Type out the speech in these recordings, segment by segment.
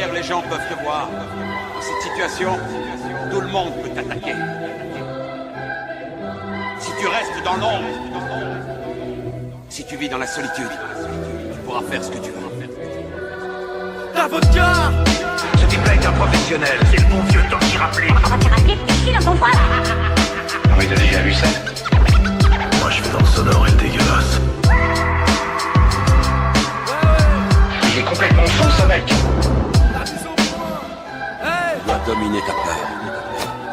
derrière, les gens peuvent te voir. Dans cette situation, tout le monde peut t'attaquer. Si tu restes dans l'ombre, si tu vis dans la solitude, tu pourras faire ce que tu veux. Ta vodka! Ce type-là est un professionnel, c'est le bon vieux Toki rappelé. On va te rappeler, qu'est-ce qu'il en comprend là? Ah oui, t'as déjà vu ça? Moi je vais dans le sonore et le dégueulasse. Il est complètement fou ce mec. Tu dois dominer ta peur.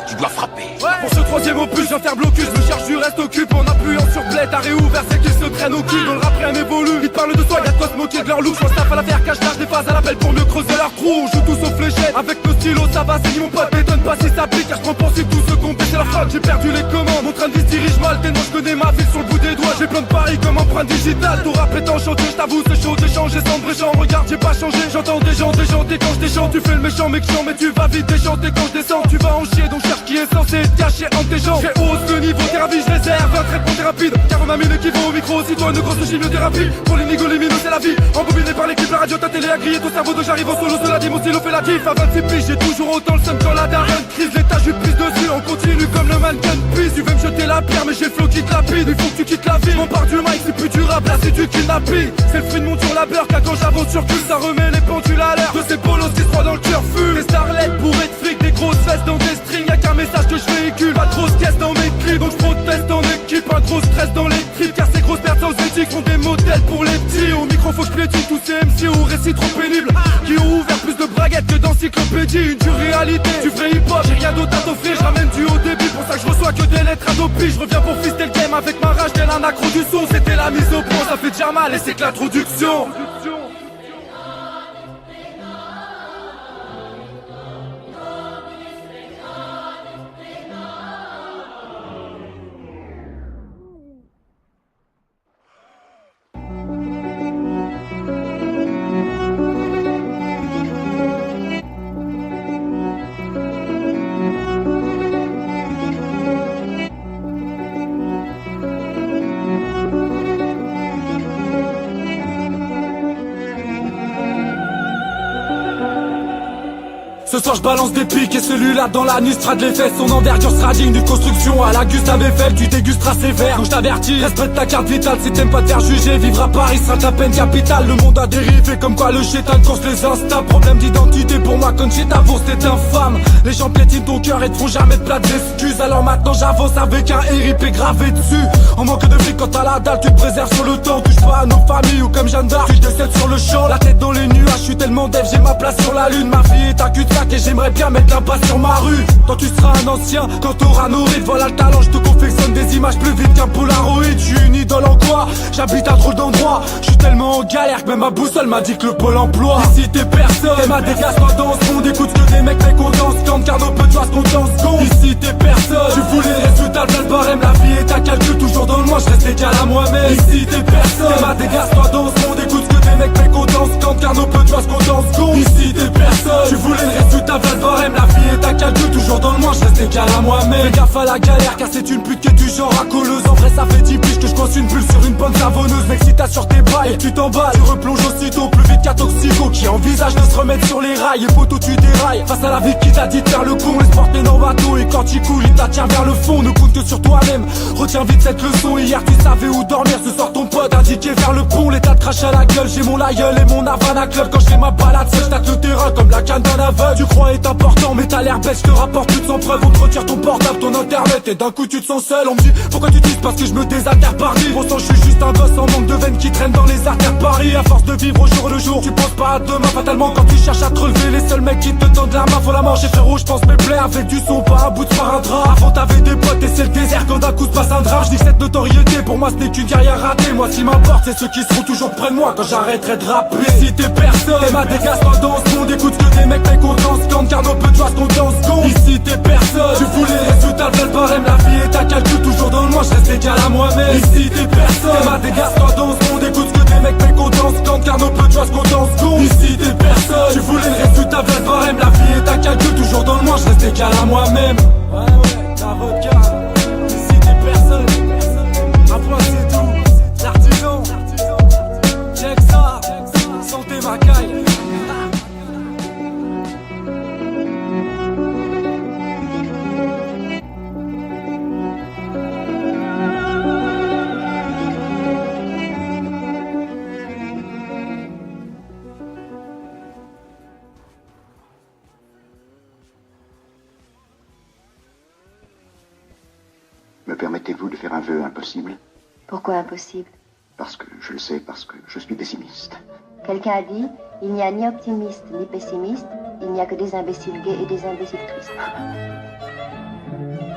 Tu dois frapper. Pour ce troisième opus, j'viens faire blocus, je me cherche du reste occupe en appuyant sur blé, t'as réouvert, c'est qu'ils se prennent au cul. Dans le rap rien n'évolue, ils te parlent de soi, y'a de quoi se moquer de leur look. J'm'en tape à la faire cache-cache des phases à l'appel pour mieux creuser leur trou. On joue tous aux fléchettes, avec nos stylos ça va, c'est mon pote, m'étonne pas si ça pique. Car j'prends pour tous ceux qu'on baissé la frappe, j'ai perdu les commandes. Mon train de vie se dirige mal, tellement je connais ma ville sur le bout des doigts. J'ai plein de paris comme empreinte digitale, tout rap est enchanté, j't'avoue c'est chaud d'échanger sans bréchant. Regarde j'ai pas changé, j'entends des gens déchanter quand j'déchante. Tu fais le méchant mec chiant mais tu vas vite déchanter quand j'descends. Tu vas en chier donc cherche qui est censé être caché entre tes jambes. J'ai hausse le niveau thérapie, je réserve un traitement thérapie rapide. Car on a mis l'équivalent au micro, si toi une grosse chimiothérapie. Pour les nigolimineux c'est la vie, embobiné par l'équipe, la radio, ta télé a grillé ton cerveau de j'arrive au solo, cela dit mon stylo fait la diff. À 26 piges, j'ai toujours autant le seum quand la daronne crise. L'étage je pisse dessus, on continue comme le mannequin pisse. Tu veux me jeter la pierre mais j'ai le flow qui te lapide. Il faut que tu quittes la ville, on part du mic, c'est plus du rap, là c'est du kidnapping. C'est le fruit de mon tour labeur, car quand j'avance sur cul, ça remet les pendules à l'heure. De ces polos qui se croient dans le curfew. Des starlettes bourrées de fric, des grosses fesses dans des strings. Y'a qu'un message que je véhicule, pas de grosses caisses dans mes clips. Donc je proteste en équipe, un gros stress dans les tripes. Car ces grosses pertes sans éthique font des modèles pour les petits. Au micro faut que je piétine tous ces MC au récit trop pénible, qui ont ouvert plus de braguettes que d'encyclopédie. Une dure réalité, du vrai hip hop, j'ai rien d'autre à t'offrir. Je ramène du haut début, pour ça que je reçois que des lettres à dopie. Je reviens pour fister le game avec ma rage, tel un accro du son. C'était la mise au point, ça fait déjà mal et c'est que l'introduction. Ce soir je balance des pics et celui-là dans la nuit strade les fesses. Son envergure sera digne d'une construction à la Gustave Eiffel. Tu dégusteras sévère, donc je t'avertis, respecte ta carte vitale. Si t'aimes pas te faire juger, vivre à Paris sera ta peine capitale. Le monde a dérivé comme quoi le chétan course les instants. Problème d'identité pour moi comme chez Tavour c'est infâme. Les gens piétinent ton cœur et te font jamais de plat d'excuses. Alors maintenant j'avance avec un RIP gravé dessus. En manque de fric quand t'as la dalle, tu te préserves sur le temps. Touche pas à nos familles ou comme Jeanne d'Arc, tu décèdes sur le champ. La tête dans les nuages, je suis tellement dev, j'ai ma place sur la lune. Ma vie est un cul-de-sac et j'aimerais bien mettre la base sur ma rue. Toi tu seras un ancien quand t'auras nos rides. Voilà le talent, je te confectionne des images plus vite qu'un Polaroid. Je suis une idole en quoi? J'habite un drôle d'endroit. Je suis tellement en galère que même ma boussole m'a dit que le pôle emploi. Ici t'es personne, t'es ma dégasse-toi dans ce monde. Écoute que des mecs mécontents scandent car nos petits se comptent en secondes. Ici t'es personne, tu voulais le résultat, le barème. La vie est un calcul toujours dans le moi, je reste égal à moi-même. Ici t'es personne, t'es ma dégasse-toi dans ce monde. Écoute que des mecs mécontents scandent car nos petits se comptent en secondes. Ici t'es personne, tu voulais le résultat, le barème. La vie est un calcul toujours dans le moi, je reste égal à moi-même. Fais gaffe à la galère car c'est une pute qui est du genre racoleuse. En vrai ça fait 10 piges que je cosse une bulle sur une bonne savonneuse. Mec si t'as sur tes bails et tu t'emballes, tu replonges aussitôt plus vite qu'un toxico qui envisage de se remettre sur les rails. Et poteau tu dérailles face à la vie qui t'a dit de faire le con. Laisse porter dans bateau et quand il coule il t'attire vers le fond. Ne compte que sur toi-même, retiens vite cette leçon. Hier tu savais où dormir, ce soir ton pote indiqué vers le pont. L'état de crache à la gueule, j'ai mon aïeul et mon Havana Club. Quand je fais ma balade seul, je tâte le terrain comme la canne d'un aveugle. Tu crois est important mais t'as l'air bête, je te rapporte toute sans preuve. On te retire ton portable, ton internet et d'un coup tu te sens seul. On me dit pourquoi tu dis parce que je me désaltère par vie. Pourtant je suis juste un gosse en manque de veines qui traîne dans les artères Paris. À force de vivre au jour le jour, tu penses pas à demain fatalement. Quand tu cherches à te relever, les seuls mecs qui te tendent la main faut la manger. Frérot je pense mes plaies avec du son, pas un bout de sparadrap. Avant t'avais des potes et c'est le désert quand d'un coup se passe un drame. Je dis que cette notoriété pour moi ce n'est qu'une carrière ratée. Moi ce qui m'importe c'est ceux qui seront toujours près de moi quand j'arrêterai de rapper. Si t'es personne, t'es ma dégasse-toi dans ce monde. Écoute que des mecs mécontents scandent car nos petits se comptent en secondes. Ici t'es personne, tu voulais le résultat, le barème. La vie est un calcul toujours dans le moi, je reste égal à moi-même. Ici t'es personne, t'es ma dégasse-toi dans ce monde. Écoute que des mecs mécontents scandent car nos petits se comptent en secondes. Ici t'es personne, tu voulais le résultat, le barème. La vie est un calcul toujours dans le moi, je reste égal à moi-même. Ouais, ta vodka. Ici t'es personne, un point c'est tout. L'artisan, check ça, santé ma caille. vœu impossible. Pourquoi impossible? Parce que je le sais, parce que je suis pessimiste. Quelqu'un a dit, il n'y a ni optimiste ni pessimiste, il n'y a que des imbéciles gays et des imbéciles tristes.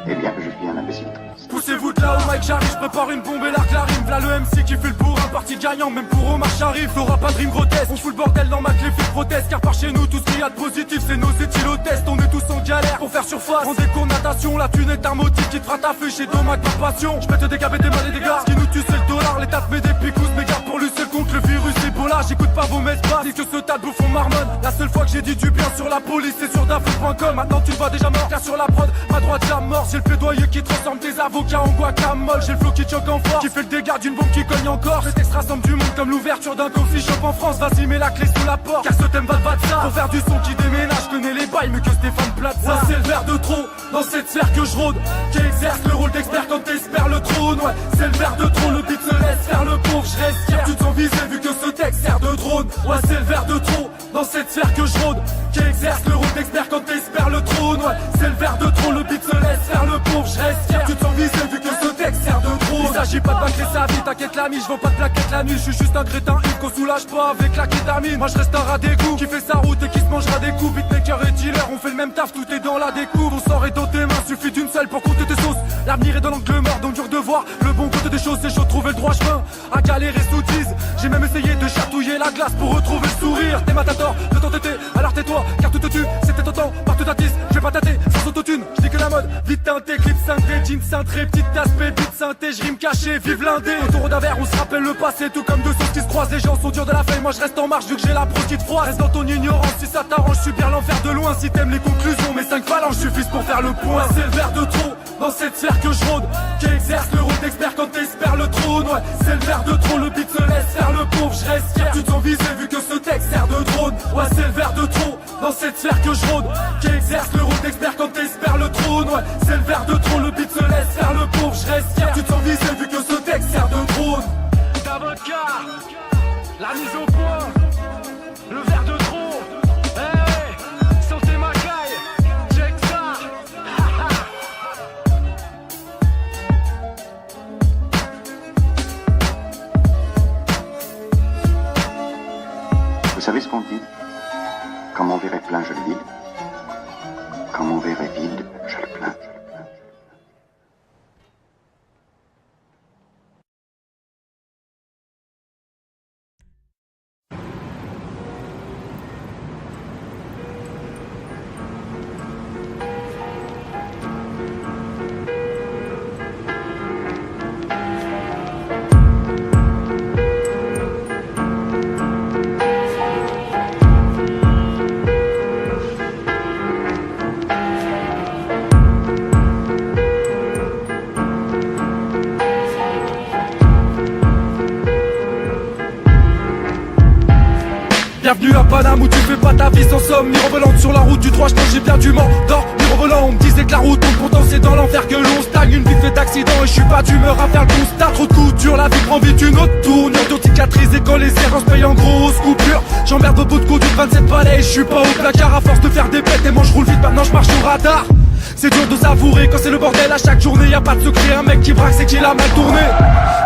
Eh bien, je suis un imbécile triste. Poussez-vous de là où Mike j'arrive, je prépare une bombe et l'arc la rime. V'là le MC qui fait le bourrin, parti gagnant, même pour Omar Sharif. T'auras pas de rime grotesque, on fout le bordel dans ma clé, fait proteste. Car par chez nous, tout ce qu'il y a de positif, c'est nos éthylotestes. On est tous en galère pour faire surface. En décours natation, la thune est un motif qui te fera taffer chez Domac par passion. Je peux te décaper des mal et des gars. Ce qui nous tue c'est le dollar, l'état te met des picousses. Mais garde pour lui seul contre le virus Ebola. J'écoute pas vos messes basses, dis que ce tas de bouffons marmonne. La seule fois que j'ai dit du bien sur la police, c'est sur dafou.com. Maintenant tu vas déjà mort, car sur la prod, ma droite la mort. J'ai le plaidoyer qui transforme tes avocats en guacamole. J'ai le flow qui choque en force, qui fait le dégât d'une bombe qui cogne encore. Cet extra somme du monde comme l'ouverture d'un coffee shop en France. Vas-y mets la clé sous la porte, car ce thème va te battre ça. Pour faire du son qui déménage, connais les bails mieux que Stéphane Plaza. Ouais, c'est le verre de trop, dans cette sphère que je rôde, qui exerce le rôle d'expert quand t'espères le trône. Ouais, c'est le verre de trop, le beat se laisse faire le pauvre. Je reste fier, tu te sens visé vu que ce texte sert de drone. Ouais, c'est le verre de trop, dans cette sphère que je rôde, qui exerce le rôle d'expert quand t'espères le trône. Ouais, c'est le verre de trop, le beat se laisse faire le pauvre. Je reste fier, tu te sens visé vu que ce texte sert de drone. Il s'agit pas de bâcler sa vie, t'inquiète l'ami, je vends pas de plaquettes la nuit. Je suis juste un crétin ivre qu'on soulage pas avec la kétamine. Moi je reste un rat d'égout qui fait sa route et qui se mangera des coups. Beatmaker et dealer, on fait le même taf, tout est dans la découpe. Ton sort est dans tes mains, suffit d'une seule pour compter tes sauces. L'avenir est dans l'angle mort, donc dur de voir le bon côté des choses. C'est chaud de trouver le droit chemin, à galérer sous tease. J'ai même essayé de chatouiller la glace pour retrouver le sourire. T'es matator, de t'entêter, alors tais-toi, car tout te tue. C'était tentant, partout t'attise, je vais pas tâter, sans autotune. Je dis que la mode, vite teinté, clip cintré, jean cintré, petite aspect, beat synthé, je rime caché, vive l'indé. Autour d'un verre, on se rappelle le passé, tout comme deux sauces qui se croisent. Les gens sont durs de la feuille, moi je reste en marche vu que j'ai la petite froide. Reste dans ton ignorance, si ça t'arrange, subir l'enfer de loin. Si t'aimes les conclusions, mes 5 phalanges suffisent pour faire le point. C'est le verre de trop, dans cette sphère que je rôde, qui exerce le rôle d'expert quand t'espères le trône. Ouais, c'est le verre de trop, le beat se laisse faire le pauvre. Je reste fier, tu te sens visé vu que ce texte sert de drone. Ouais, c'est le verre de trop, dans cette sphère que je rôde, qui exerce le rôle d'expert quand t'espères le trône. Ouais, c'est le verre de trop, le beat se laisse faire le pauvre. Je reste fier, tu te sens visé vu que ce texte sert de drone. Ta vodka, la mise au point, le verre de trop. Hey, santé ma caille, check ça. Vous savez ce qu'on dit? Quand mon verre est plein, je le vide. Quand mon verre est vide, je le plains. Bienvenue à Paname où tu fais pas ta vie sans somme. Mirobolante sur la route du droit, j'ai bien du Mordor. Mirobolant, on me disait que la route tombe, pourtant c'est dans l'enfer que l'on stagne. Une vie faite d'accident et je suis pas d'humeur à faire le constat. Trop de coups durs, la vie prend vite une autre tournure. D'autres cicatrisées quand les erreurs se payent en grosse coupure. J'emmerde au bout de conduite 27 balais, je suis pas au placard à force de faire des bêtes. Et moi je roule vite, maintenant je marche au radar. C'est dur de savourer quand c'est le bordel à chaque journée. Y'a pas de secret, un mec qui braque c'est qu'il a mal tourné.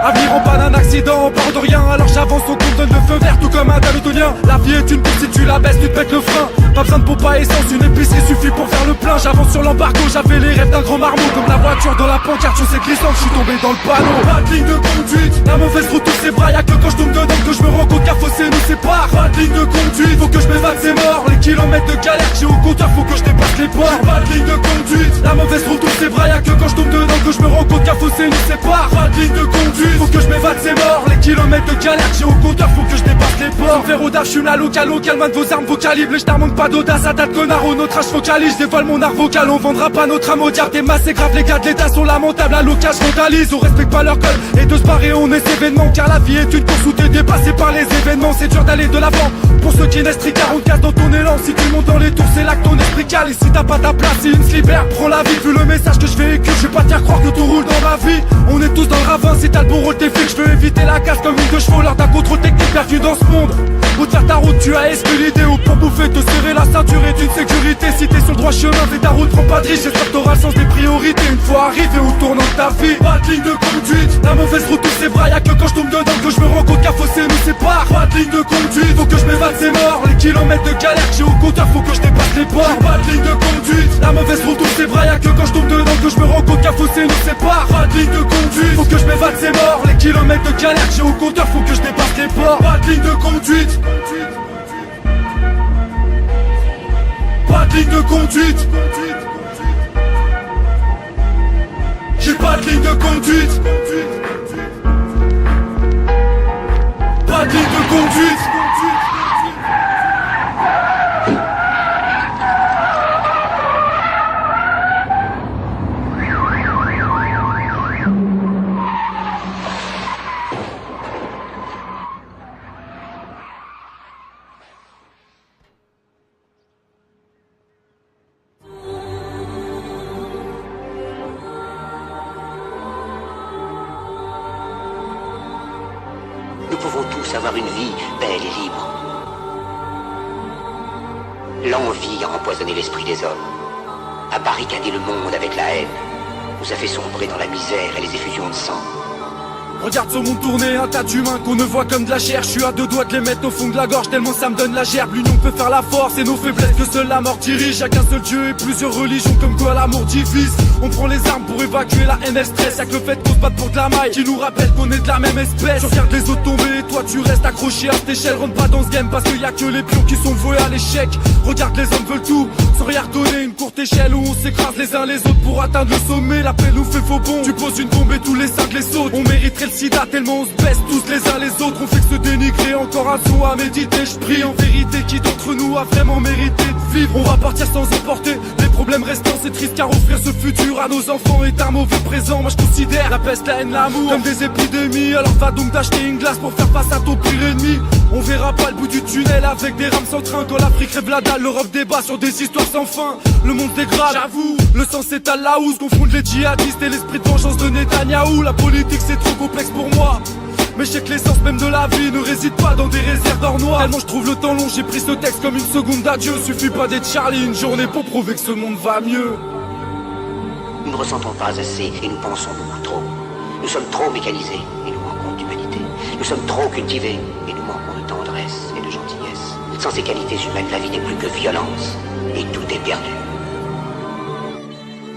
Avenir en panne, un accident, on part de rien. Alors j'avance, on compte donne le feu vert tout comme un daltonien. La vie est une course, si tu la baisses, tu te pètes le frein. Pas besoin de pompe à essence, une épicerie suffit pour faire le plein. J'avance sur l'embargo, j'avais les rêves d'un grand marmot. Comme la voiture dans la pancarte, je sais glissante, je suis tombé dans le panneau. Pas de ligne de conduite, la mauvaise route, tous ces bras. Y'a que quand je tombe dedans que je me rends compte qu'un fossé nous sépare. Pas de ligne de conduite, faut que je m'évade, c'est mort. Les kilomètres de galère que j'ai au compteur, faut que je dépasse les ports. Pas de ligne de conduite, la mauvaise route, tous ces bras. Y'a que quand je tombe dedans que je me rends compte qu'un fossé nous sépare. Pas de ligne de conduite, faut que je m'évade, c'est mort. Les kilomètres de galère que j'ai au compteur, faut que je dépasse les ports. Sans faire audace, je suis la locale, calme de vos armes, vos calibres. Et je t'armonte pas d'audace, à date connard, au notre âge focalise. Je dévoile mon art vocal, on vendra pas notre âme au diable. Des masses, c'est grave, les gars de l'état sont lamentables. À l'occasion, je vandalise, on respecte pas leur code. Et de se barrer, on est événement. Car la vie est une course où t'es dépassé par les événements. C'est dur d'aller de l'avant. Pour ceux qui naissent tricard, on te casse dans ton élan. Si tu montes dans les tours, c'est là que ton esprit cale. Et si t'as pas ta place, si une se libère, prends la vie. Vu le message que je vais écrire, je vais pas te faire croire que tout roule dans ma vie. On est tous dans le ravin, si t'as le bon rôle, t'es flic. Je veux éviter la casse comme une de chevaux lors d'un contrôle technique perdu dans ce monde. Ou de faire ta route, tu as esprit l'idée. Ou pour bouffer, te serrer la ceinture est une sécurité. Si t'es sur le droit chemin, fais ta route, prends pas de risque. J'espère que t'auras le sens des priorités une fois arrivé au tournant de ta vie. Pas de ligne de conduite, la mauvaise route tous ses bras. Y'a que quand je tombe dedans que je me rends compte qu'un fossé nous sépare. Pas de ligne de conduite, faut que je m'évade, c'est mort. Les kilomètres de galère que j'ai au compteur, faut que je dépasse les bords. Pas de ligne de conduite, la mauvaise route tous ses bras. Y'a que quand je tombe dedans que je me rends compte qu'un fossé nous sépare. Pas de ligne de conduite, faut que je m'évade, c'est mort. Les kilomètres de galère que j'ai au compteur, faut que je dépasse les bords. Pas de ligne de conduite, pas de ligne de conduite. J'ai pas de ligne de conduite. Pas de ligne de conduite. Nous pouvons tous avoir une vie belle et libre. L'envie a empoisonné l'esprit des hommes, a barricadé le monde avec la haine, nous a fait sombrer dans la misère et les effusions de sang. Regarde ce monde tourner, un tas d'humains qu'on ne voit comme de la chair. Je suis à 2 doigts de les mettre au fond de la gorge tellement ça me donne la gerbe. L'union peut faire la force et nos faiblesses que seule la mort dirige. Chacun seul Dieu et plusieurs religions comme quoi l'amour divise. On prend les armes pour évacuer la haine et le stress. Y'a que le fait qu'on se batte pour de la maille qui nous rappelle qu'on est de la même espèce. Tu regardes les autres tomber et toi tu restes accroché à cette échelle. Rentre pas dans ce game parce qu'il y a que les pions qui sont voués à l'échec. Regarde les hommes veulent tout sans rien redonner. Une courte échelle où on s'écrase les uns les autres pour atteindre le sommet. La paix nous fait faux bon. Tu poses une bombe et tous les 5 les sautent. On mériterait le sida tellement on se baisse tous les uns les autres. On fait que se dénigrer, encore un son à méditer. Je prie en vérité, qui d'entre nous a vraiment mérité de vivre? On va partir sans emporter les problèmes restants, c'est triste car offrir ce futur à nos enfants est un mauvais présent. Moi je considère la peste, la haine, l'amour comme des épidémies. Alors va donc t'acheter une glace pour faire face à ton pire ennemi. On verra pas le bout du tunnel avec des rames sans train. Quand l'Afrique rêve la dalle, l'Europe débat sur des histoires sans fin. Le monde dégrade, j'avoue, le sang s'étale là où se confondent les djihadistes et l'esprit de vengeance de Netanyahou. La politique c'est trop complexe pour moi, mais je sais que l'essence même de la vie ne réside pas dans des réserves d'or noir. Tellement je trouve le temps long, j'ai pris ce texte comme une seconde d'adieu. Suffit pas d'être Charlie une journée pour prouver que ce monde va mieux. Nous ne ressentons pas assez et nous pensons beaucoup trop. Nous sommes trop mécanisés et nous manquons d'humanité. Nous sommes trop cultivés et nous manquons de tendresse et de gentillesse. Sans ces qualités humaines, la vie n'est plus que violence et tout est perdu.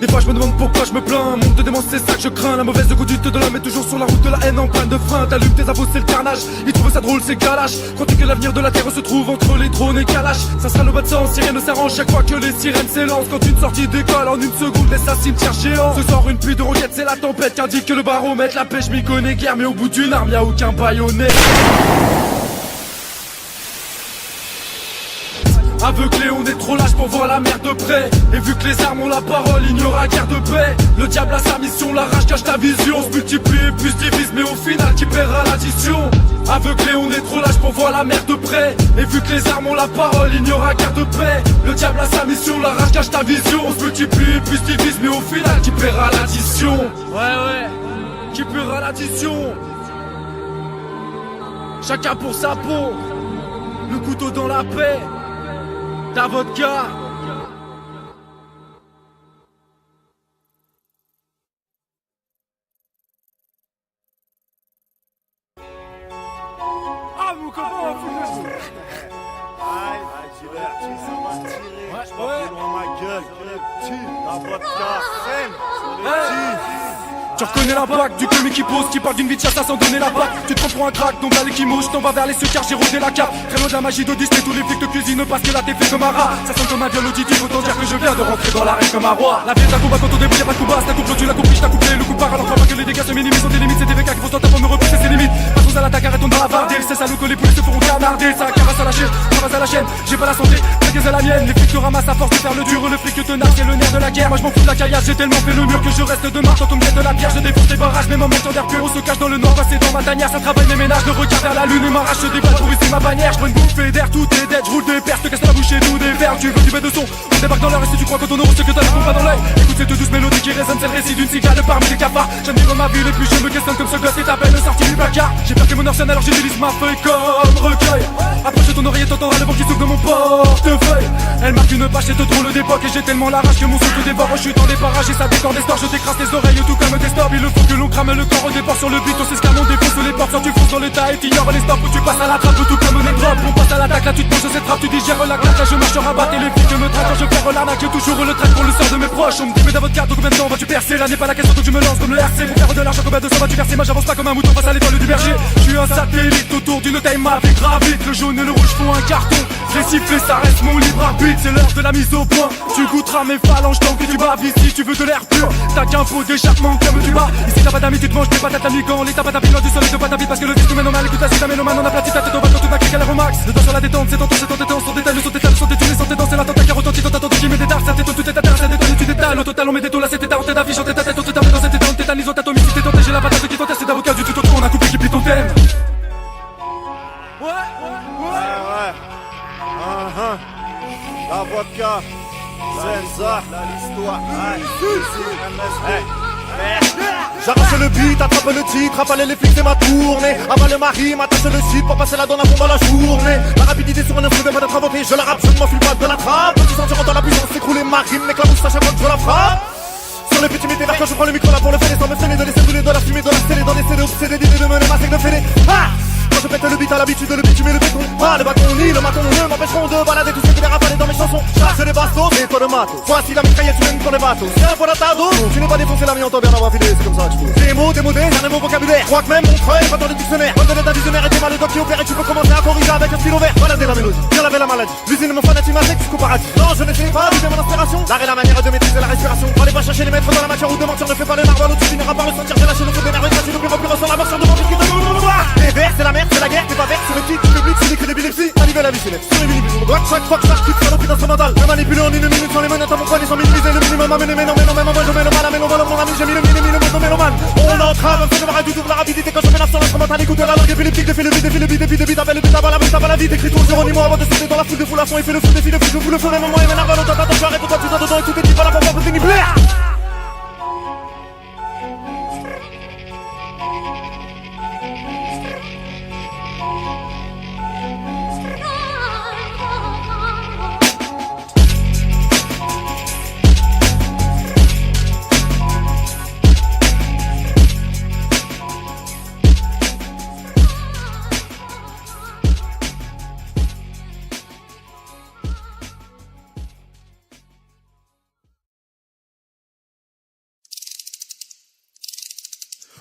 Des fois je me demande pourquoi je me plains. Monde de démence, c'est ça que je crains. La mauvaise conduite de l'homme est toujours sur la route de la haine en panne de frein. T'allumes tes avos, c'est le carnage. Ils trouvent ça drôle, c'est calage. Crois-tu que l'avenir de la terre se trouve entre les drones et Kalash? Ça sera le bas de sens, si rien ne s'arrange chaque fois que les sirènes s'élancent. Quand une sortie d'école en une seconde laisse un cimetière géant. Ce soir une pluie de roquettes, c'est la tempête qui indique que le baromètre. La pêche m'y connaît guère, mais au bout d'une arme y'a aucun baïonnet. Aveuglé, on est trop lâche pour voir la mer de près. Et vu que les armes ont la parole, il n'y aura guère de paix. Le diable a sa mission, la rage cache ta vision. On se multiplie et puis se divise, mais au final qui paiera l'addition? Aveuglé, on est trop lâche pour voir la mer de près. Et vu que les armes ont la parole, il n'y aura guère de paix. Le diable a sa mission, la rage cache ta vision. On se multiplie et puis se divise, mais au final qui paiera l'addition? Ouais, qui paiera l'addition? Chacun pour sa peau, le couteau dans la paix. Ta vodka. Ah mon comment on fout le son. Tu reconnais l'impact du commis qui pose, qui parle d'une vie de chasse sans donner la patte. Tu te prends pour un crack, donc là les qui mouche, t'en vas vers les secours, j'ai rodé la cape. Très loin de la magie de Disney, tous les flics te cuisinent parce que là t'es fait comme un rat. Ça sonne comme un viol auditif, autant dire que je viens de rentrer dans l'arène comme un roi. La vie est un combat quand on débrouille, y'a pas de combat, c'est un couple, tu l'as compris, je t'ai coupé le coup part. Alors crois pas que les dégâts se minimisent, sont des limites, c'est des VK qui font tenter pour me repousser ses limites. Passons à l'attaque, arrêtons de bavarder, c'est ça nous que les poules se feront canarder. Ça carasse à lâcher, travaille à la chaîne, j'ai pas la santé, c'est à la mienne. Les flics te ramassent à force de faire le dur, le fric que te nargue, c'est le nerf de la guerre. Moi je m'en fous de la caillasse, j'ai tellement fait le mur que je reste de marche quand on me jette de la pierre. Je défonce les barrages, même en mettant d'air pur. On se cache dans le noir, passé dans ma tanière. Ça travaille les ménages, le regard vers la lune et m'arrache des balles pour ici ma bannière. Je prends une bouffée d'air, tout est dead, je roule des perches, te casse la bouche et nous des verres. Tu veux du bête de son, on débarque dans l'heure et si tu crois que ton euro c'est que t'as la pompe pas dans l'œil. Écoute cette douce mélodie qui résonne, c'est le récit d'une cigale parmi les cafards. J'aime vivre ma ville et puis je me questionne comme ce gosse est à peine sorti du placard. J'ai peur que mon heure sonne alors j'utilise ma feuille comme recueil. Approche ton oreille et t'entendras le vent qui souffle de mon portefeuille. Elle marque une page et te drôle d'époque. Et j'ai tellement la rage que mon souffle dévore. Je suis dans les parages et ça décore des stores. Je t'écrase les oreilles tout comme des stops. Il faut que l'on crame le corps au départ sur le but. On s'escame, on défonce les portes. Quand tu fonces dans le tas et t'ignores les stops. Où tu passes à la trappe tout comme des drops. On passe à l'attaque, là tu te poses cette trappe. Tu digères la claque, là je marche en rabat. Et les flics me traquent quand je perds l'arnaque. J'ai toujours le track pour le sort de mes proches. On me dit mais dans votre carte, combien de temps vas-tu percer? Là n'est pas la question, donc tu me lances comme le RC. Pour faire de l'argent, combien de sang vas-tu verser? Moi j'avance pas comme un mouton face à l'étoile du berger. Je suis un satellite autour d'une taille map et gravite. Le jaune et le rouge font un carton. Les sifflets ça reste mon libre arbitre. C'est l'heure de la mise au point. Tu goûteras mes phalanges tant que tu baves. Ici tu veux de l'air pur. T'as qu'un pot d'échappement comme tu bats. Ici t'as pas d'amis, tu te manges des patates à mi-camp. Les tapas tapis loin du soleil de patates parce que le disque nous mène au mal. Écoute la cita mélomane, on aplatit ta tête au bateau. Toute ma clique à l'air au max. Le temps sur la détente, c'est ton tour, c'est ton tétance. Son détail, le son détail, son détourné, son détance. C'est l'attentat qui retentit, ton attentat qui met des dards. Ça t'étonne, tout est à terre, ça détonne, tu détales. Au total on met des taux, là c'était ta en tête d'affiche. En tête à tête, on t'éteint dans cette étente. Tétanise, on t'atomise, si t'es tenté, j'ai la patate qui t'enterre. C'est d'avocat du tout au trou, on a coupé qui plie ton thème. La vodka, Zenza, l'histoire. J'arrache le beat, attrape le titre, avaler les flics c'est ma tournée. Avale ma rime, attache le site pour passer la donne à bombe à la journée. La rapidité sur un influx de pas d'être inventé, je la rappe, je ne m'enfile pas de la trappe. Tu sens dans la puissance s'écrouler ma rime, mais que la moustache avant que je la frappe. Sur les petits métiers verts quand je prends le micro là pour le faire, sans me freiner, de laisser brûler de la fumée, de la sceller, dans des CD obsédés, d'idées de mener ma sec de fêler. Quand je pète le beat à l'habitude de le beat, tu mets le béton. Pas le bâton ni le maton ne m'empêcheront de balader tout ce qui dérapale dans mes chansons. Chasse les bastos et toi le matos. Voici la mitraillette, tu m'aimes pour les bateaux. C'est un bonatado. Tu n'es pas défoncé la mienne, on t'en bien avoir filé, c'est comme ça que je fais. Des mots démodés, y'a un mot vocabulaire. Crois que même mon creux est pas dans le dictionnaire. Quand t'es un visionnaire et t'es mal le doc qui opère et tu peux commencer à corriger avec un stylo vert. Balader la mélodie, bien laver la maladie. L'usine mon fanatisme avec jusqu'au paradis. Non, je ne sais pas vider mon inspiration. L'art est la manière de maîtriser la respiration. Allez pas chercher les maîtres dans la matière ou de mentir, ne fais pas le narval. Tu finiras par le sentir, j'ai lâché le coup d'énervé. Quand tu n'oublieras plus, ressens la mort sur de mon qui te les verts, c'est la merde, c'est la guerre, t'es pas vert. Sur le titre, tu public, c'est que l'épilepsie. Arrivé la vie célèbre, sur les milliers, on doit chaque fois que ça quitte, ça l'opite instrumentale. Me manipuler en une minute sans les menottes à mon poignet, sans minimiser le minimum à mener, mais non, même en moi, je mets le mal à mélo, mon ami, j'ai mis le mélomane. On entrave, un phénomène du tout, la rapidité quand je mets la sur l'instrumental, écoute la langue épileptique, défile le beat, appelle le but, avale la bête, avale la vie, écris ton zéro, moi avant de sauter dans la foule de foule à fond, et fais le fou, défile le fou, je vous le ferai, même moi, et m'énerve, l'autre, attention, arrête, toi, tu dois dedans, et tout est dit, voilà, pour voir, vous blaire.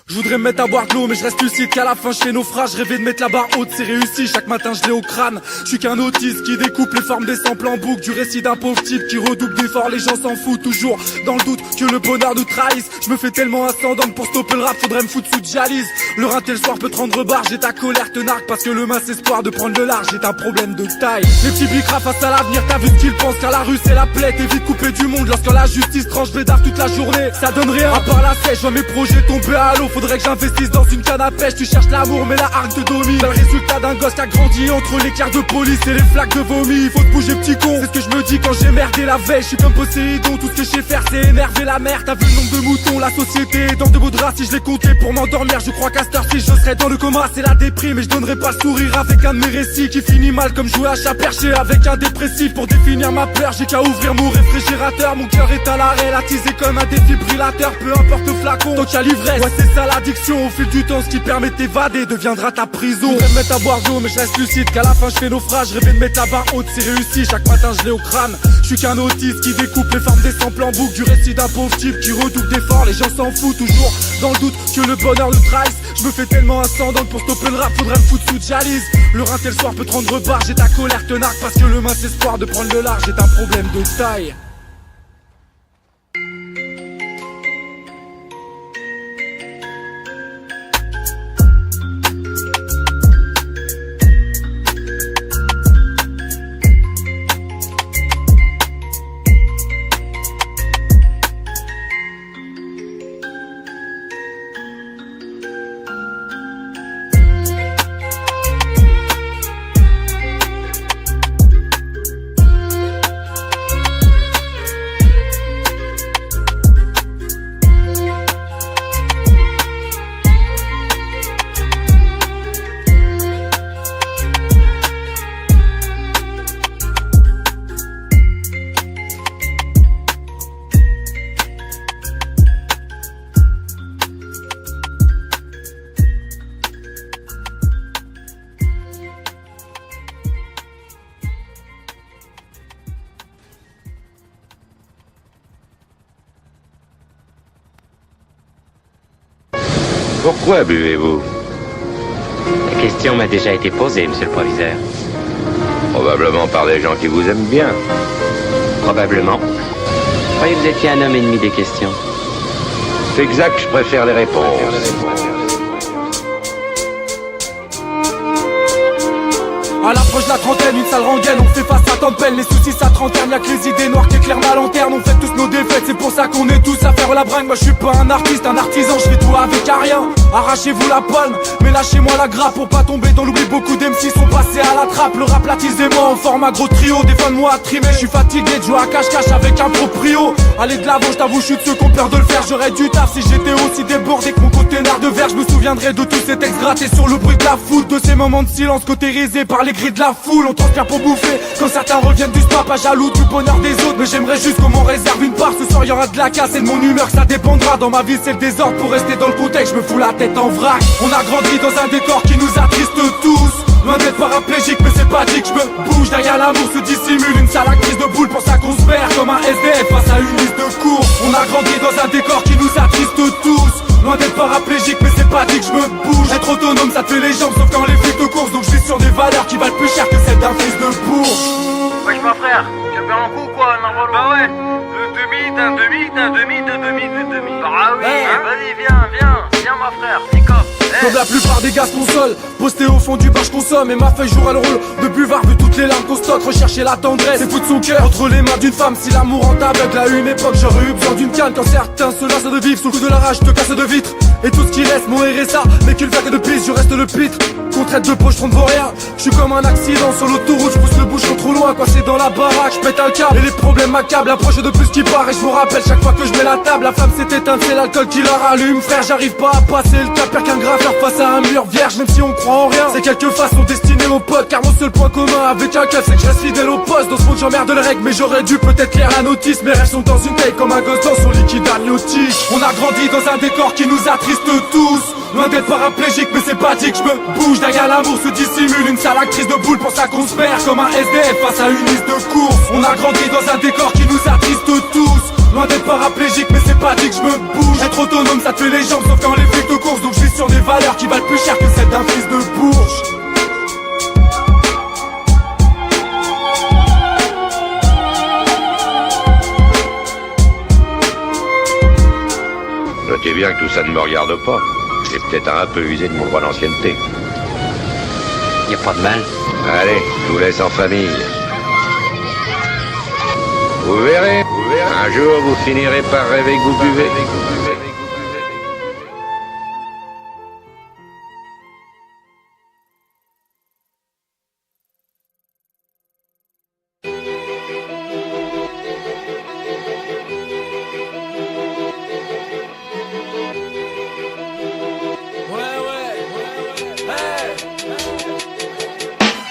Je voudrais me mettre à boire de l'eau mais je reste lucide qu'à la fin je fais naufrage. Rêver de mettre la barre haute c'est réussi, chaque matin je l'ai au crâne. Je suis qu'un autiste qui découpe les formes des samples en boucle. Du récit d'un pauvre type qui redouble d'efforts, les gens s'en foutent toujours dans le doute que le bonheur nous trahisse. Je me fais tellement ascendant que pour stopper le rap faudrait me foutre sous dialyse. Le raté le soir peut te rendre barre, j'ai ta colère te narque parce que le mince espoir de prendre le large est un problème de taille. Les petits bicrats face à l'avenir, t'as vu ce qu'ils pensent car la rue c'est la plaie. T'es vite coupé du monde lorsque la justice tranche bédard toute la journée. Ça donne rien à part la sèche, je vois mes projets tomber à l'eau. Faudrait que j'investisse dans une canne à pêche, tu cherches l'amour mais la hargne te domine. T'as le résultat d'un gosse qui a grandi entre l'écart de police et les flaques de vomi. Faut te bouger petit con, c'est ce que je me dis quand j'ai merdé la veille. Je suis comme Poséidon, tout ce que je sais faire c'est énerver la mer. T'as vu le nombre de moutons, la société est dans de beaux draps. Si je les comptais pour m'endormir, je crois qu'à cette heure-ci je serais dans le coma. C'est la déprime et je donnerai pas le sourire avec un de mes récits qui finit mal comme jouer à chat perché avec un dépressif. Pour définir ma peur j'ai qu'à ouvrir mon réfrigérateur. Mon cœur est à l'arrêt, latisé comme un défibrillateur. Peu importe le flacon, tant qu'il y a l'ivresse. Ouais c'est ça l'addiction, au fil du temps ce qui permet de t'évader deviendra ta prison. Je vais me mettre à boire d'eau mais je reste lucide qu'à la fin je fais naufrage. Rêver de mettre la barre haute c'est réussi, chaque matin je l'ai au crâne. Je suis qu'un autiste qui découpe les formes des samples en boucle. Du récit d'un pauvre type qui redouble d'efforts, les gens s'en foutent toujours dans le doute que le bonheur nous trahisse. Je me fais tellement ascendant que pour stopper le rap faudrait me foutre sous dialyse. Le rinté le soir peut te rendre barre, j'ai ta colère te narque parce que le mince espoir de prendre le large est un problème de taille. Pourquoi buvez-vous? La question m'a déjà été posée, monsieur le proviseur. Probablement par des gens qui vous aiment bien. Probablement. Je croyais que vous étiez un homme ennemi des questions. C'est exact, je préfère les réponses. À l'approche de la trentaine, une sale rengaine, on fait face à tant de peine. Les soucis ça trentaine, y'a que les idées noires qui éclairent ma lanterne. On fait tous nos défaites, c'est pour ça qu'on est tous à faire la bringue. Moi je suis pas un artiste, un artisan, je fais tout avec à rien. Arrachez-vous la palme, mais lâchez-moi la grappe pour pas tomber dans l'oubli. Beaucoup d'MC sont passés à la trappe. Le rap latisez-moi en format gros trio. Des fins de moi à trimer, je suis fatigué de jouer à cache-cache avec un proprio. Allez de l'avant, je t'avoue, je suis de ceux qui ont peur de le faire. J'aurais dû taf si j'étais aussi débordé que mon conteneur de verre. Je me souviendrai de tous ces textes grattés sur le bruit de la foule, de ces moments de silence cautérisés par les grilles de la foule. On transpire pour bouffer, quand certains reviennent du spa, pas jaloux du bonheur des autres. Mais j'aimerais juste qu'on m'en réserve une part. Ce soir y'aura de la casse et de mon humeur que ça dépendra. Dans ma vie c'est le désordre, pour rester dans le contexte, je me fous la tête en vrac. On a grandi dans un décor qui nous attriste tous. Loin d'être paraplégique, mais c'est pas dit que je me bouge. Derrière l'amour se dissimule une sale actrice de boule. Pour ça qu'on se perd comme un SDF face à une liste de cours. On a grandi dans un décor qui nous attriste tous. Loin d'être paraplégique, mais c'est pas dit que je me bouge. Être autonome ça te fait les jambes, sauf quand les flics te course. Donc je vis sur des valeurs qui valent plus cher que celles d'un fils de bourge. Wesh ma frère, tu as bien un coup quoi, normalement. Bah ouais, le demi d'un demi d'un demi d'un demi d'un demi. Ah oui, vas-y viens ma frère, c'est comme. Comme la plupart des gars se consolent, posté au fond du bar je consomme. Et ma feuille jouera le rôle de buvard, vu toutes les larmes qu'on stocke. Rechercher la tendresse, c'est foutre son cœur entre les mains d'une femme. Si l'amour en t'aveugle à une époque, j'aurais eu besoin d'une canne. Quand certains se lassent de vivre sous le coup de la rage, te casse de vitres. Et tout ce qui reste, mon RSA, n'est qu'une vague de piste, je reste le pitre. Qu'on traite de poche, je ne vaux rien. Je suis comme un accident sur l'autoroute, je pousse le bouchon trop loin. Quand c'est dans la baraque, je pète un câble. Et les problèmes m'accablent, approche de plus qui part. Et je me rappelle chaque fois que je mets la table, la flamme s'est éteinte, c'est l'alcool qui la rallume. Frère, j'arrive pas à passer le cap, pire qu'un graffeur face à un mur vierge. Même si on croit en rien, c'est quelques façons destinées aux potes. Car mon seul point commun avec un keuf, c'est que je reste fidèle au poste. Dans ce monde j'emmerde les règles, mais j'aurais dû peut-être lire la notice. Mes rêves sont dans une taille comme un gosse dans son liquide amniotique. On a grandi dans un décor qui nous attriste tous. Loin d'être paraplégique, mais c'est pas dit que je me bouge. Derrière l'amour se dissimule une sale actrice de boule. Pour ça qu'on se perd comme un SDF face à une liste de courses. On a grandi dans un décor qui nous attriste tous. Loin d'être paraplégique, mais c'est pas dit que je me bouge. Être autonome ça te fait les jambes, sauf quand les flics te course. Donc je vis sur des valeurs qui valent plus cher que celles d'un fils de bourge. Notez bien que tout ça ne me regarde pas. J'ai peut-être un peu usé de mon droit d'ancienneté. Y a pas de mal. Allez, je vous laisse en famille. Vous verrez, un jour vous finirez par rêver que vous buvez.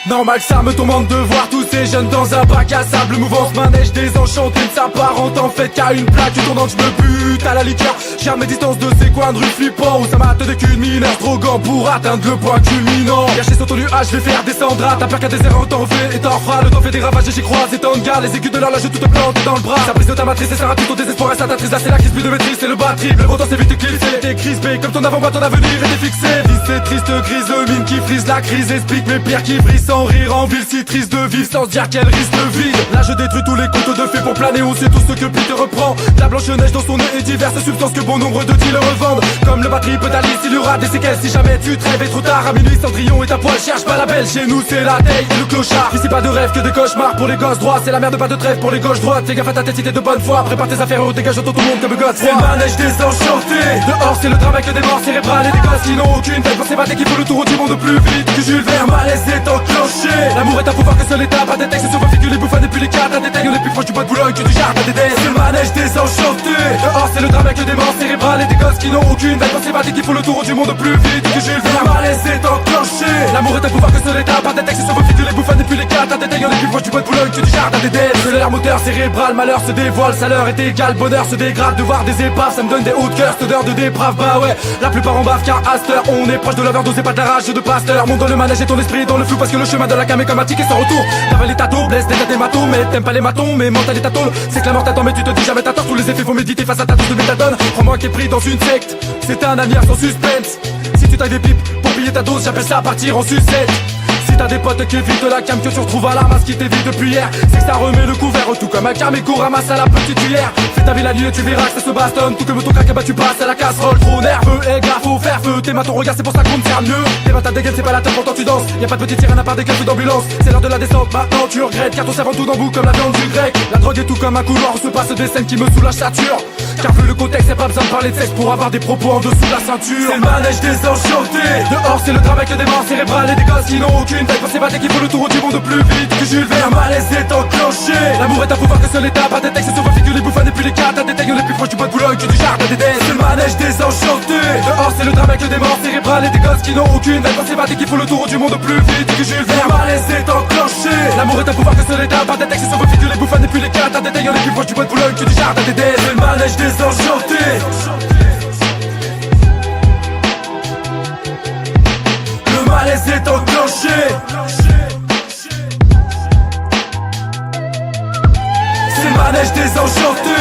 Normal que ça me tourmente de voir tous ces jeunes dans un bac à sable. Mouvance manège désenchantée ne s'apparente en fait qu'à une plaque. Tu tournante, je me bute à la liqueur. J'ai mes distances de ces coins de rue flippants où ça mate des culs de mineurs droguant pour atteindre le point culminant. Caché sur ton nuage, je vais faire descendre à ta peur qu'à des erreurs t'en fait et t'en fera. Le temps fait des ravages et j'y croise et tant de gars. Les aiguilles de l'horloge tout te plante dans le bras. Ça brise de ta matrice et ça rate tout ton désespoir et ça t'attriste. Là c'est la crise plus de maîtrise, c'est le bas triple. Le bon temps c'est vite éclipsé. T'es crispé comme ton avant-bras, ton avenir était fixé. Vie c'est triste, grise, mine qui frise. La crise explique mes pires qui brisent sans rire en ville. Si triste de vivre sans se dire qu'elle risque le vide. Là je détruis tous les couteaux de fée pour planer. On sait tous ce que le te reprend. La blanche neige dans son nez et diverses substances que bon nombre de dealers revendent. Comme le batterie pétalise, il y aura des séquelles si jamais tu te rêves. Et trop tard à minuit, Cendrillon et ta poêle cherche pas la belle. Chez nous c'est la taille et le clochard. Ici pas de rêve que des cauchemars pour les gosses droits. C'est la merde, pas de trêve pour les gauches droites. Fais gaffe à ta tête si t'es de bonne foi. Prépare tes affaires ou dégage tout le monde comme gosse. C'est le manège désenchanté. Dehors c'est le drame avec des morts cérébrales et des gosses qui n'ont aucune tête pour s'évader, qu'il faut le tour du monde plus vite que Jules Verne. Malaise est enclenché. L'amour est un pouvoir que seul l'État. Pas des textes sur vos figures, les bouffons depuis les cartes. Un détail, on est plus proche du bois de Boulogne que du jardin des dés. C'est le manège désenchanté. Dehors c'est le drame avec des morts cérébrales et des gosses qui n'ont aucune tête pour s'évader, qu'il faut le tour du monde plus vite que Jules Verne. Malaise est enclenché. L'amour est un pouvoir que seul l'État. Pas des textes sur vos figures, les bouffons depuis les cartes. Un détail, on est plus proche du bois de Boulogne que du jardin des dés. colère, moteur cérébral, malheur se dévoile, ça leur est égal, bonheur se dégrade, de voir des épaves, ça me donne des hauts de cœur, cette odeur de déprave, bah ouais, la plupart en bave car à cette heure, on est proche de l'overdose et pas de la rage de pasteur, monte dans le manège et ton esprit dans le flou parce que le chemin de la cam est comme un ticket sans retour, t'avales ta dos, blesse des matos, mais t'aimes pas les matons, mais mental et ta tôle, c'est que la mort t'attend mais tu te dis jamais t'attends, tous les effets faut méditer face à ta dose de méthadone, crois-moi qui est pris dans une secte, c'est un avenir sans suspense, si tu tailles des pipes pour payer ta dose, j'appelle ça partir en sucette. Si t'as des potes qui évitent la cam que tu retrouves à la masse qui t'évite depuis hier, c'est que ça remet le couvert, tout comme un caméco ramasse à la petite cuillère. Fais ta vie la nuit et tu verras que ça se bastonne, tout comme ton crack, bah tu passes à la casserole. Trop nerveux et grave, faut faire feu, tes mains ton regard c'est pour ça qu'on te sert mieux. Tes mains ta dégaine c'est pas la tête pourtant tu danses, y'a pas de petite sirène à part des caisses d'ambulance. C'est l'heure de la descente, maintenant tu regrettes, car ton cerveau tout dans bout comme la viande du grec. La drogue est tout comme un couloir où se passent des scènes qui me soulagent la sature. Car vu le contexte, y'a pas besoin de parler de sexe pour avoir des propos en dessous de la ceinture. C'est le manège désenchanté, dehors c'est le travail que des morts cérébrales et des gosses qui n'ont aucune taille pour s'évader qui font le tour du monde plus vite que Jules Verne. Malaise est enclenché, l'amour est un pouvoir que seul l'État, pas des textes sur vos figures, les bouffons et puis les cartes, des tailles, on est plus proche du bois de Boulogne que du jardin d'Éden. C'est le manège désenchanté, dehors c'est le travail que des morts cérébrales et des gosses qui n'ont aucune taille pour s'évader qui font le tour du monde plus vite que Jules Verne. Malaise est enclenché, l'amour est un pouvoir que seul l'État, pas des textes sur vos figures, les bouffons et puis les cartes, des tailles, on est plus proche du bois de Boulogne que du jardin d'Éden. C'est le manège désenchanté. Le malaise est enclenché. C'est le manège désenchanté.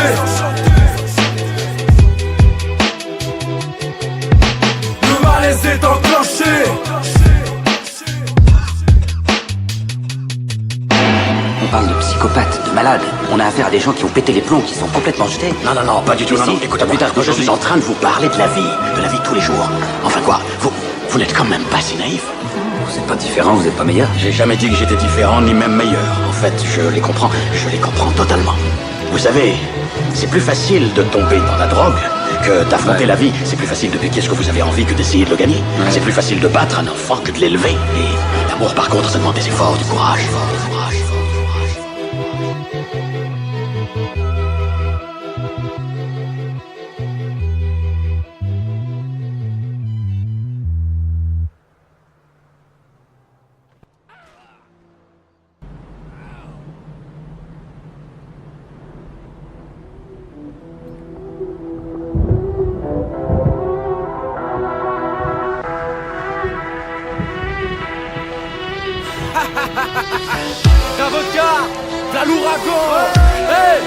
Le malaise est enclenché. On parle de psychopathes, de malades. On a affaire à des gens qui ont pété les plombs, qui sont complètement jetés. Non, non, non, pas du tout, non, non, écoute-moi. Je suis en train de vous parler de la vie de tous les jours. Enfin quoi, vous n'êtes quand même pas si naïf. Vous êtes pas différent, vous êtes pas meilleur. J'ai jamais dit que j'étais différent, ni même meilleur. En fait, je les comprends totalement. Vous savez, c'est plus facile de tomber dans la drogue que d'affronter la vie. C'est plus facile de piquer ce que vous avez envie que d'essayer de le gagner. C'est plus facile de battre un enfant que de l'élever. Et l'amour, par contre, ça demande des efforts, du courage. La vodka, v'là l'ouragan, hey.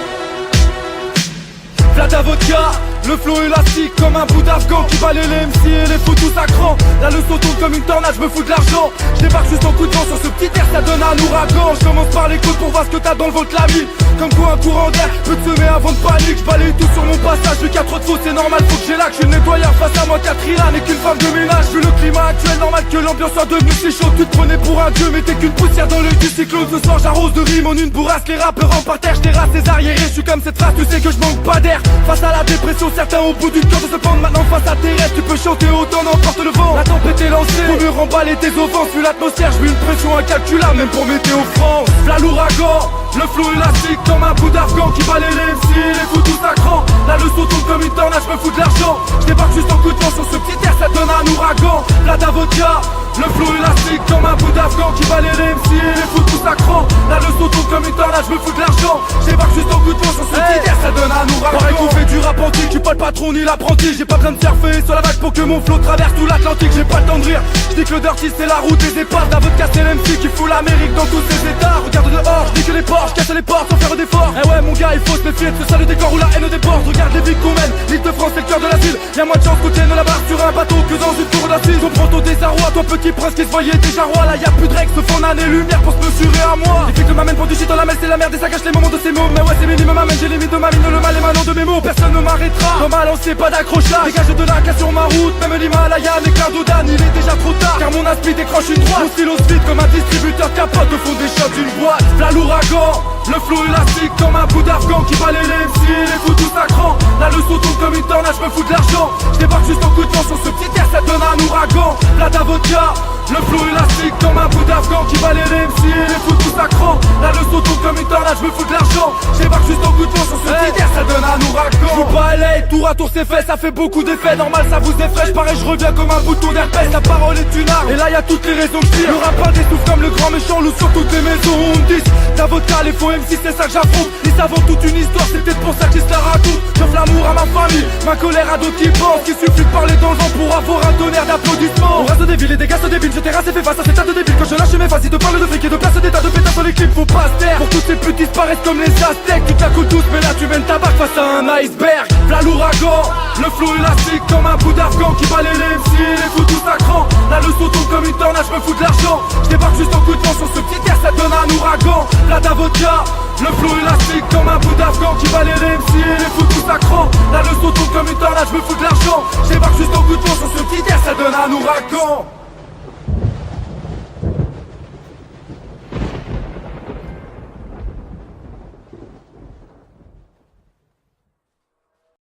V'là ta vodka, le flow élastique comme un bout d'afghan qui balaye les MC et les fout tous à cran. La leçon tourne comme une tornade, je me fous de l'argent. Je débarque juste en coup de vent sur ce petit air, ça donne un ouragan. Je commence par les coups pour voir ce que t'as dans le ventre l'ami. Comme quoi un courant d'air peut te semer avant de panique. Je balaye tout sur mon passage, vu qu'il y a trop de faux, c'est normal, faut que j'ai là. Que je suis le nettoyeur face à moi, Katrina n'est qu'une femme de ménage. Vu le climat actuel, normal que l'ambiance soit devenue si chaude. Tu te prenais pour un dieu, mais t'es qu'une poussière dans l'œil du cyclone. Ce soir j'arrose de rimes en une bourrasque, les rappeurs en parterre. Je terrasse les arriérés, je suis comme cette phrase, tu sais que je manque pas d'air. Face à la dépression, certains au bout du cœur de se pendre. Maintenant face à tes rêves, tu peux chanter autant, n'emporte le vent. La tempête est lancée, faut mieux remballer tes offenses. Vu l'atmosphère, je mets une pression incalculable, même pour Météo France. V'là l'ouragan, le flow élastique comme un bout d'afghan qui balaye les MC, les fout tous à cran. La leçon tombe comme une tornade, je me fous de l'argent. Je débarque juste en coup de vent sur ce petit air, ça donne un ouragan. V'là ta vodka, le flow élastique comme un bout d'afghan qui balaye les MC, les fout tous à cran. La leçon tombe comme une tornade, je me fous de l'argent. Je débarque juste en coup de vent sur ce petit air, ça donne un ouragan. Pareil qu'on fait du rap antique, je suis pas le patron ni l'apprenti. J'ai pas besoin de surfer sur la vague pour que mon flow traverse tout l'Atlantique. J'ai pas le temps de rire, je dis que le dirty c'est la route des épaves. La vodka c'est l'MC qui fout l'Amérique dans tous ses états. Regarde dehors, je dis que les portes, je casse les portes sans faire d'efforts. Eh ouais mon gars, il faut se méfier de ce sale décor où la haine déborde. Regarde les vies qu'on mène, l'île de France c'est le cœur de la ville. Y'a moins de chance qu'on tienne la barre sur un bateau que dans une tour d'assises. On prend ton désarroi, toi petit prince qui se voyait déjà roi. Là y'a plus de règles, sauf en année-lumière pour se mesurer à moi. Les flics m'amènent pour du shit dans la mêle, c'est la merde et ça gâche les moments de ces mots. Mais ouais c'est minimum m'amène, j'ai limite de ma mine, le mal est maintenant de mes mots. Personne ne m'arrêtera, comme à lancer pas d'accrochage. Dégage de la casse sur ma route, même l'Himalaya n'est qu'un doudan. Il est déjà trop tard, car mon aspi décroche une droite. Mon stylo se vide comme un distributeur capote au fond des shots d'une boîte. V'là l'ouragan, le flow élastique comme un bout d'afghan qui balaye les MC, les fout tous à cran. La leçon tombe comme une tornade, je me fous de l'argent. Je débarque juste en coup de vent sur ce petit air, ça donne un ouragan. V'là ta vodka, Le flow élastique comme un bout d'Afghan qui va les MC et les fous tous à cran. La leçon tombe comme une tornade, je me fous de l'argent. J'débarque juste en coup de vent sur ce petit air, ça donne un ouragan. J'joue pas à LA, tour à tour c'est fait, ça fait beaucoup d'effets. Normal ça vous effraie, pareil je reviens comme un bouton d'herpès. La parole est une arme, et là y'a toutes les raisons que je tire. Le rap pas des souffles comme le grand méchant loup sur toutes les maisons. On me dit, ta vodka, les faux MC c'est ça que j'affronte. Ils savent toute une histoire, c'est peut-être pour ça qu'ils se la racontent. J'offre l'amour à ma famille, ma colère à d'autres qui pensent qu'il suffit de parler dans le vent pour avoir un tonnerre d'applaudissements. On reste des villes et des gars se débiles, je terrasse et fais face à ces tas de débiles. Quand je lâche mes phases, ils te parlent de fric et de place des tas de pétards sur les clips, faut pas se taire. Pour tous ces petits disparaissent comme les aztèques. Tu te la coules tous mais là tu mènes ta barque face à un iceberg. V'là l'ouragan, le flow élastique comme un bout d'Afghan qui balaye les MC et les fous tous à cran. La leçon tombe comme une tornade, je me fous de l'argent. J'débarque juste en coup de vent sur ce petit air, ça donne un ouragan. V'là ta vodka, le flow élastique comme un bout d'Afghan qui balaye les MC et les fous tous à cran. La leçon tombe comme une tornade, je me fous de l'argent. J'débarque juste en coup de vent sur ce petit air, ça donne un ouragan.